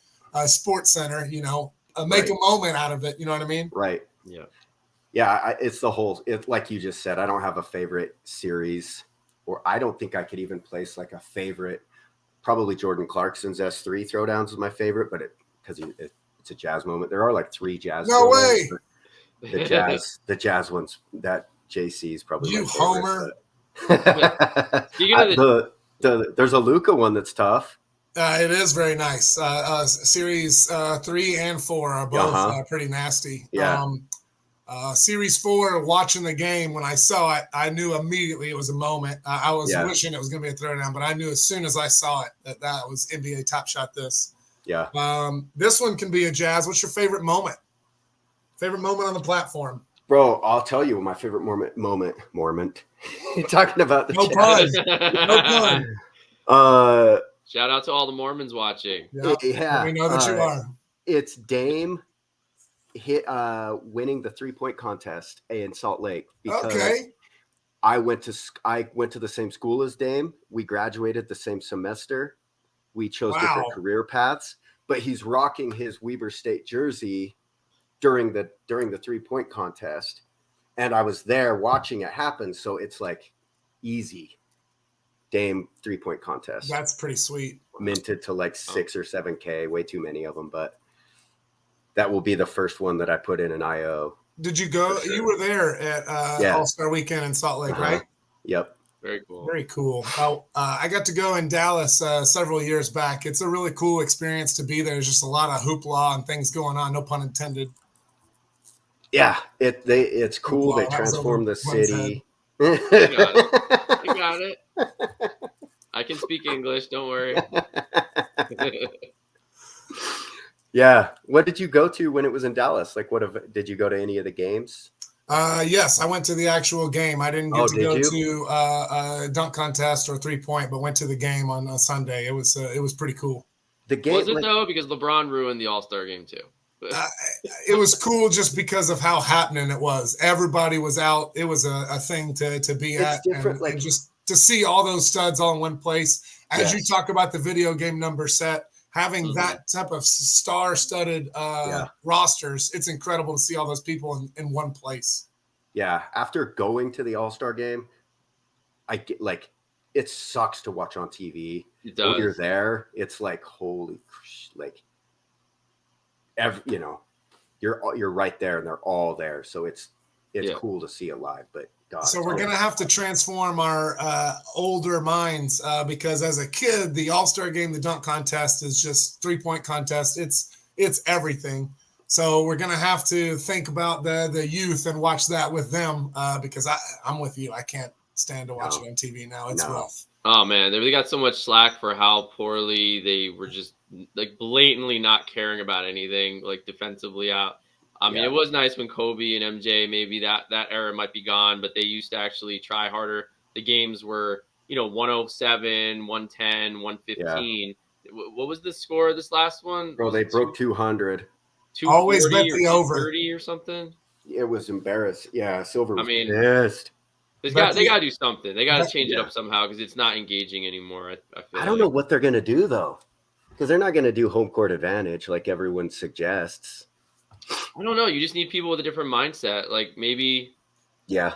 Sports Center, make a moment out of it. You know what I mean? Right. Yeah. Yeah. It's like you just said, I don't have a favorite series, or I don't think I could even place like a favorite. Probably Jordan Clarkson's S3 throwdowns is my favorite, but because it's a Jazz moment. There are like 3 Jazz. No way. The Jazz ones that JC is probably you my favorite, homer. There's a Luka one that's tough. It is very nice. Series 3 and 4 are both pretty nasty. Yeah. Series 4, watching the game, when I saw it, I knew immediately it was a moment. I was wishing it was going to be a throwdown, but I knew as soon as I saw it that was NBA Top Shot. This one can be a Jazz. What's your favorite moment? Favorite moment on the platform? Bro, I'll tell you my favorite moment. You're talking about the no pun. Shout out to all the Mormons watching. Yeah. We know that you are. It's Dame winning the 3-point contest in Salt Lake, because I went to the same school as Dame. We graduated the same semester. We chose different career paths, but he's rocking his Weber State jersey during the 3-point contest, and I was there watching it happen. So it's like easy Dame 3-point contest. That's pretty sweet. Minted to like 6 or 7K, way too many of them, but that will be the first one that I put in an IO. Did you go? Sure. You were there at All-Star Weekend in Salt Lake, right? Yep. Very cool. Very cool. I got to go in Dallas several years back. It's a really cool experience to be there. There's just a lot of hoopla and things going on. No pun intended. Yeah, it's cool. They transformed the city. You got it. I can speak English. Don't worry. Yeah. What did you go to when it was in Dallas? Like, did you go to any of the games? Yes, I went to the actual game. I didn't get to go to a dunk contest or 3-point, but went to the game on a Sunday. It was pretty cool. The game was it though? Because LeBron ruined the All-Star game too. It was cool just because of how happening it was. Everybody was out. It was a thing to be at, and just to see all those studs all in one place. As you talk about the video game number set, having that type of star-studded rosters, it's incredible to see all those people in one place. Yeah, after going to the All-Star game, I get like it sucks to watch on TV. It does. When you're there, it's like holy, like. You're right there, and they're all there, so it's cool to see it live. But God, so we're gonna have to transform our older minds because as a kid, the All-Star game, the dunk contest is just 3-point contest. It's everything. So we're gonna have to think about the youth and watch that with them because I'm with you. I can't stand to watch it on TV now. It's rough. Oh man, they got so much slack for how poorly they were just like blatantly not caring about anything, like defensively out. I mean, it was nice when Kobe and MJ, maybe that era might be gone, but they used to actually try harder. The games were, 107, 110, 115. Yeah. What was the score of this last one? Bro, they broke 200. Always bet the over. 30 or something. It was embarrassing. Yeah, Silver was pissed. They got to do something. They got to change it up somehow because it's not engaging anymore. I don't know what they're going to do, though, because they're not going to do home court advantage like everyone suggests. I don't know. You just need people with a different mindset. Like maybe the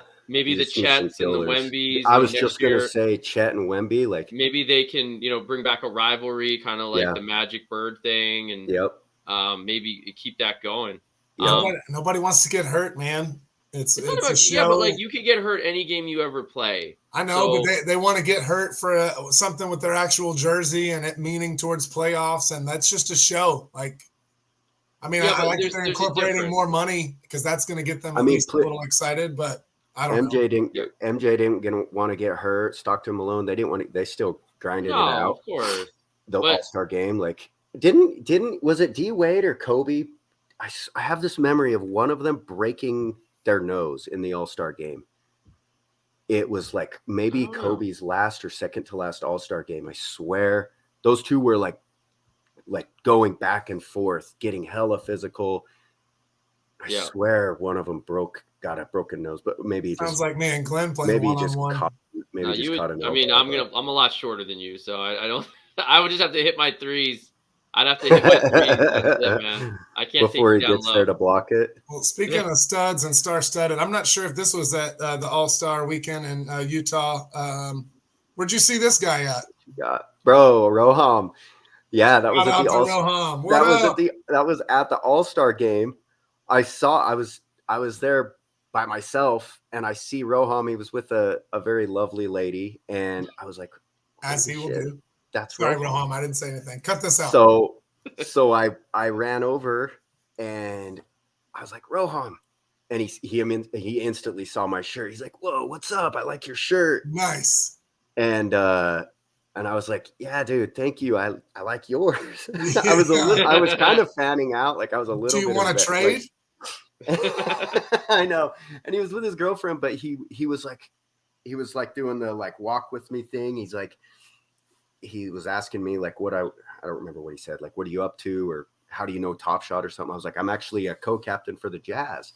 Chets and the Wembys. I was just going to say Chet and Wemby. Like maybe they can, bring back a rivalry, kind of like the Magic Bird thing, and maybe keep that going. Nobody wants to get hurt, man. It's a show. But like you could get hurt any game you ever play. I know, but they want to get hurt for something with their actual jersey and it meaning towards playoffs, and that's just a show. Like, I mean, I like that they're incorporating more money because that's going to get them at least a little excited. But I don't know. MJ didn't want to get hurt. Stockton Malone, they didn't want to. They still grinded it out. Of course. The All-Star game, like, was it D Wade or Kobe? I have this memory of one of them breaking their nose in the All-Star game. It was like maybe Kobe's last or second to last All-Star game. I swear those two were like going back and forth, getting hella physical. I swear one of them got a broken nose, but maybe sounds like me and Glenn playing one-on-one. Caught a nose. I mean, I'm a lot shorter than you, so I don't. I would just have to hit my threes. I'd have to hit my threes. That's it, man. I can't before he gets there to block it. Well, speaking of studs and star-studded, I'm not sure if this was at the All-Star weekend in Utah. Where'd you see this guy at? Bro, Roham. Yeah, that was at the All-Star. That was at the All-Star game. I was there by myself, and I see Roham. He was with a very lovely lady, and I was like, as he will do. That's right. Sorry, Roham, I didn't say anything. Cut this out. So I ran over and I was like, Roham. And he instantly saw my shirt. He's like, whoa, what's up? I like your shirt. Nice. And I was like, yeah, dude, thank you. I like yours. I was kind of fanning out. Like I was a little. Do you want to trade? I know. And he was with his girlfriend, but he was like doing the like walk with me thing. He's like, he was asking me like what I don't remember what he said, like, what are you up to? Or how do you know Top Shot or something? I was like, I'm actually a co-captain for the Jazz.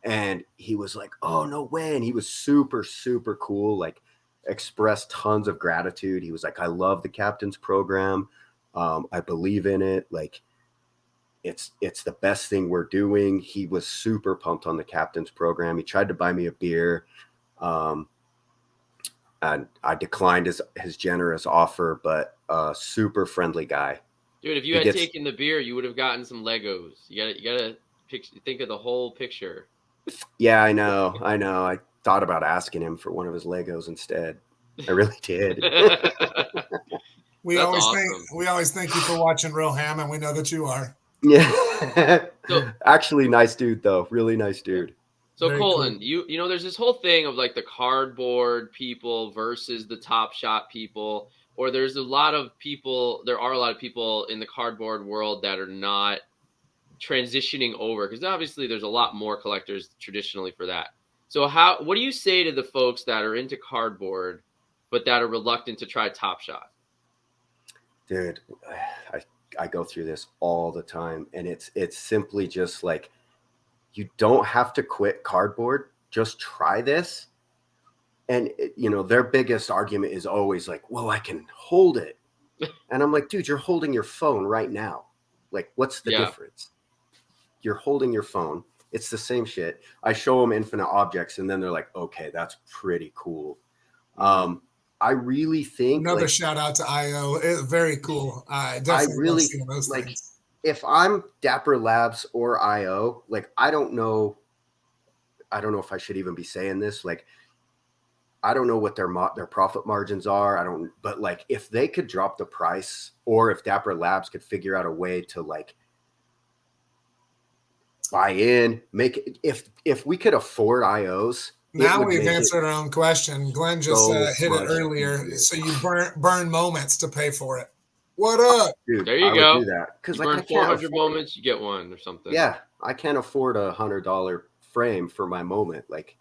And he was like, oh, no way. And he was super, super cool. Like expressed tons of gratitude. He was like, I love the captain's program. I believe in it. Like it's the best thing we're doing. He was super pumped on the captain's program. He tried to buy me a beer. And I declined his generous offer, but super friendly guy. Dude, if you had taken the beer, you would have gotten some Legos. You gotta think of the whole picture. Yeah, I know. I thought about asking him for one of his Legos instead. I really did. We always thank you for watching Roham, and we know that you are. Yeah. Actually, nice dude though. Really nice dude. So Coultin, cool. you know, there's this whole thing of like the cardboard people versus the Top Shot people, or there are a lot of people in the cardboard world that are not transitioning over, because obviously there's a lot more collectors traditionally for that. So what do you say to the folks that are into cardboard, but that are reluctant to try Top Shot? Dude, I go through this all the time, and it's simply just like, you don't have to quit cardboard. Just try this. And, their biggest argument is always like, well, I can hold it. And I'm like, dude, you're holding your phone right now. Like, what's the difference? You're holding your phone. It's the same shit. I show them infinite objects, and then they're like, okay, that's pretty cool. I really think another shout out to IO. Very cool. I definitely love seeing those things. If I'm Dapper Labs or IO, like, I don't know if I should even be saying this. Like, I don't know what their profit margins are. But like, if they could drop the price, or if Dapper Labs could figure out a way to like buy in, make it, if we could afford IOs, Now would we've make it answered our own question. Glenn just so hit it much earlier. easier. So you burn moments to pay for it. What up? Dude, There you I go. would do that because You like burn I can't 400 afford, moments, you get one or something. yeah, I can't afford $100 frame for my moment. Like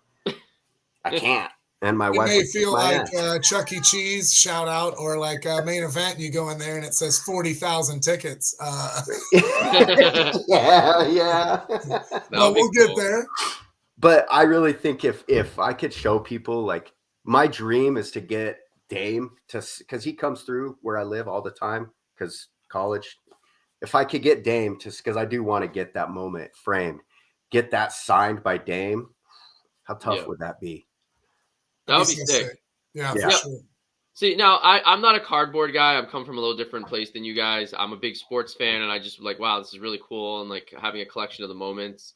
I can't. And my You wife may would kick feel my like ass. Chuck E. Cheese shout out, or like Main Event. You go in there and it says 40,000 tickets. yeah. But That'll be we'll get cool. there. But I really think if I could show people, like, my dream is to get Dame to, because he comes through where I live all the time because college. If I could get Dame to, because I do want to get that moment framed, get that signed by Dame, how tough would that be? That would That'd be so sick. Yeah, Yeah. for sure. See, now I'm not a cardboard guy. I've come from a little different place than you guys. I'm a big sports fan, and I just like, wow, this is really cool, and like having a collection of the moments.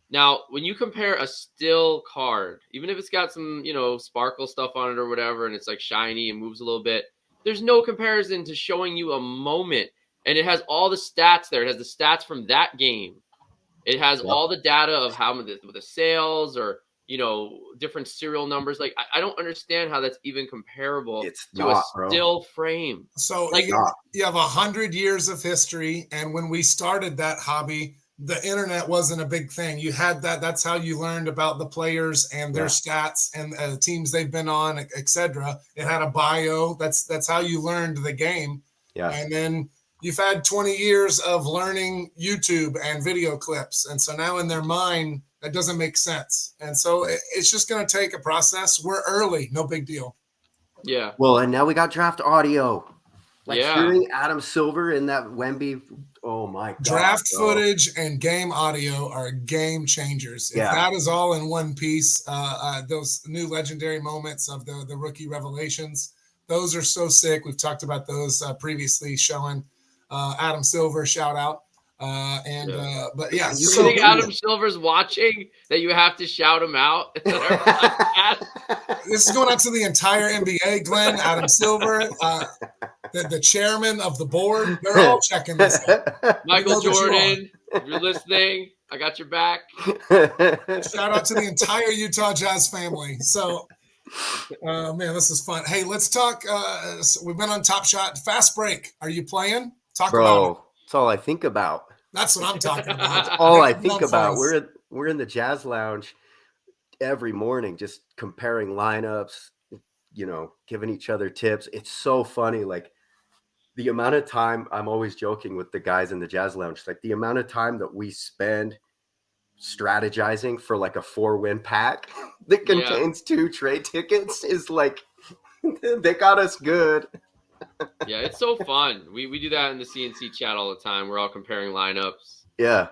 Now, when you compare a still card, even if it's got some, sparkle stuff on it or whatever, and it's like shiny and moves a little bit, there's no comparison to showing you a moment. And it has all the stats there. It has the stats from that game. It has all the data of how the sales or, different serial numbers. Like, I don't understand how that's even comparable to a still frame. So like, you have 100 years of history. And when we started that hobby, the internet wasn't a big thing. You had that. That's how you learned about the players and their stats and the teams they've been on, etc. It had a bio. That's how you learned the game. Yeah. And then you've had 20 years of learning YouTube and video clips. And so now in their mind, that doesn't make sense. And so it's just going to take a process. We're early. No big deal. Yeah. Well, and now we got draft audio. Like hearing Adam Silver in that Wemby. Oh my God. Draft footage and game audio are game changers. If that is all in one piece, those new legendary moments of the rookie revelations, those are so sick. We've talked about those previously, showing Adam Silver, shout out. But yeah, you think Adam Silver's watching that you have to shout him out? This is going out to the entire NBA, Glenn. Adam Silver, the chairman of the board, they're all checking this out. Michael Jordan, if you're listening, I got your back. Shout out to the entire Utah Jazz family. So, man, this is fun. Hey, let's talk. We've been on Top Shot. Fast break. Are you playing? Talk about it. That's all I think about. That's what I'm talking about. That's all I think about. We're in the Jazz Lounge every morning, just comparing lineups, giving each other tips. It's so funny. Like, the amount of time, I'm always joking with the guys in the Jazz Lounge, like the amount of time that we spend strategizing for like a 4-win pack that contains 2 trade tickets is like, they got us good. Yeah, it's so fun. We do that in the C&C chat all the time. We're all comparing lineups. Yeah.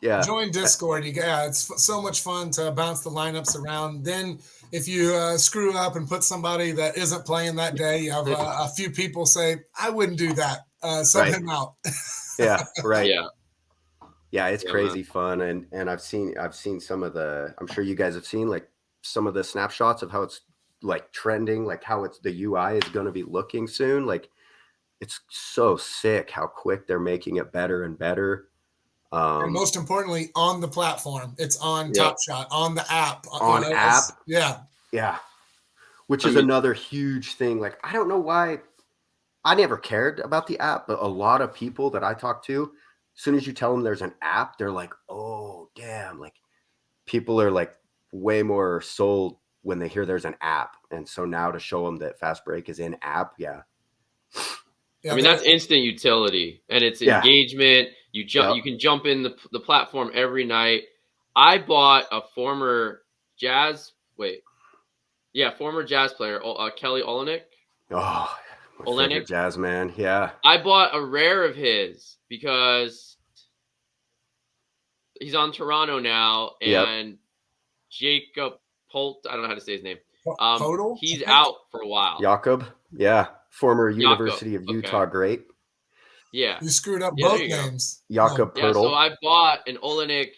Join Discord. It's so much fun to bounce the lineups around. Then if you screw up and put somebody that isn't playing that day, you have a few people say, I wouldn't do that. Sub him out. Yeah, right. Yeah, it's crazy fun. And I've seen some of the, I'm sure you guys have seen like some of the snapshots of how it's like trending, like how the UI is going to be looking soon. Like, it's so sick how quick they're making it better and better. And most importantly, on the platform, it's on Top Shot, on the app. On app? Yeah. Which is another huge thing. Like, I don't know why. I never cared about the app, but a lot of people that I talk to, as soon as you tell them there's an app, they're like, oh, damn. Like, people are like way more sold when they hear there's an app. And so now to show them that Fast Break is in app, I mean, that's instant utility, and it's engagement. You can jump in the platform every night. I bought a former Jazz player, Kelly Olynyk. Oh, my favorite Jazz man. Yeah. I bought a rare of his because he's on Toronto now, and Jacob Holt, I don't know how to say his name. He's out for a while. Jakob, former University of Utah great. Yeah, you screwed up both names. Jakob Poeltl. So I bought an Olynyk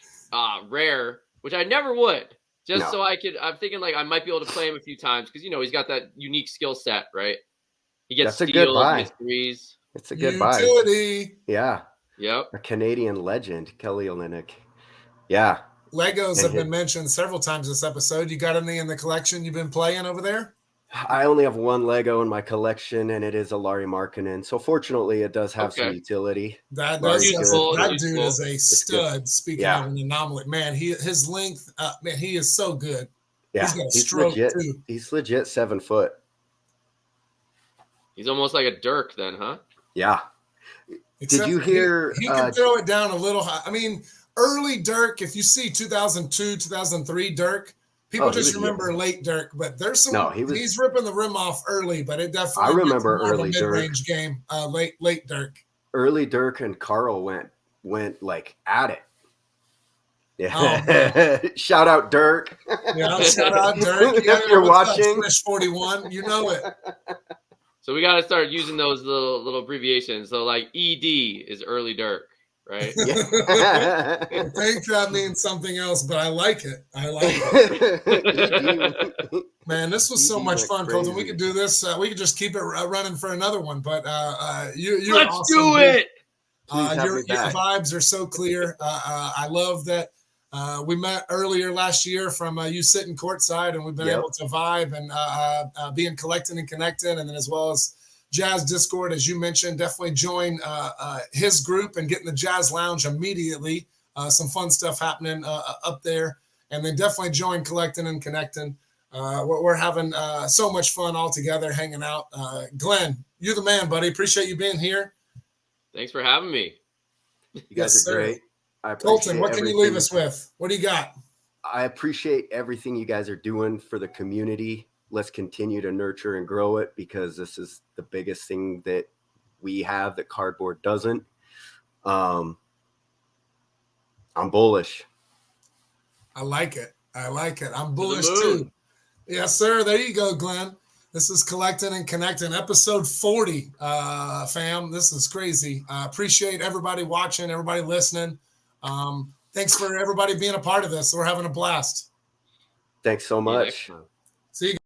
rare, which I never would, so I could. I'm thinking like I might be able to play him a few times because he's got that unique skill set, right? He gets steals and his threes. It's a good utility. buy. Yeah. Yep. A Canadian legend, Kelly Olynyk. Yeah. Legos And have been mentioned several times this episode. You got any in the collection you've been playing over there? I only have one Lego in my collection, and it is a Larry Markkinen. So fortunately, it does have some Okay. utility. That Larry's does. good, That but dude is a stud. Speaking Yeah. of an anomaly, man, his length, man, he is so good. Yeah, He's got a stroke legit. too. He's legit 7 foot. He's almost like a Dirk then, huh? Yeah. Except Did you hear? He can throw it down a little high. I mean, early Dirk. If you see 2002, 2003 Dirk, people just remember late Dirk. But there's some. No, he's ripping the rim off early, but it definitely. I remember more early of a mid-range game. Late Dirk. Early Dirk and Carl went like at it. Yeah. Oh, shout out Dirk. Yeah, shout out Dirk. If you're watching, Fresh 41, you know it. So we got to start using those little abbreviations. So like ED is early Dirk, right? I think that means something else, but I like it. Man, this was so much fun, Colton. We could do this. We could just keep it running for another one. But you're Let's awesome, do it. Your vibes are so clear. I love that. We met earlier last year from you sitting courtside, and we've been able to vibe and be in Collectin and Connectin, and then as well as Jazz Discord, as you mentioned. Definitely join his group and get in the Jazz Lounge immediately. Some fun stuff happening up there, and then definitely join Collectin and Connectin. We're having so much fun all together, hanging out. Glenn, you're the man, buddy. Appreciate you being here. Thanks for having me. You guys are great. Colton, what can you leave us with? What do you got? I appreciate everything you guys are doing for the community. Let's continue to nurture and grow it, because this is the biggest thing that we have that cardboard doesn't. I'm bullish. I like it. I'm bullish too. Yes, sir. There you go, Glenn. This is Collectin and Connectin, episode 40, fam. This is crazy. Appreciate everybody watching, everybody listening. Thanks for everybody being a part of this. We're having a blast. Thanks so much. See you.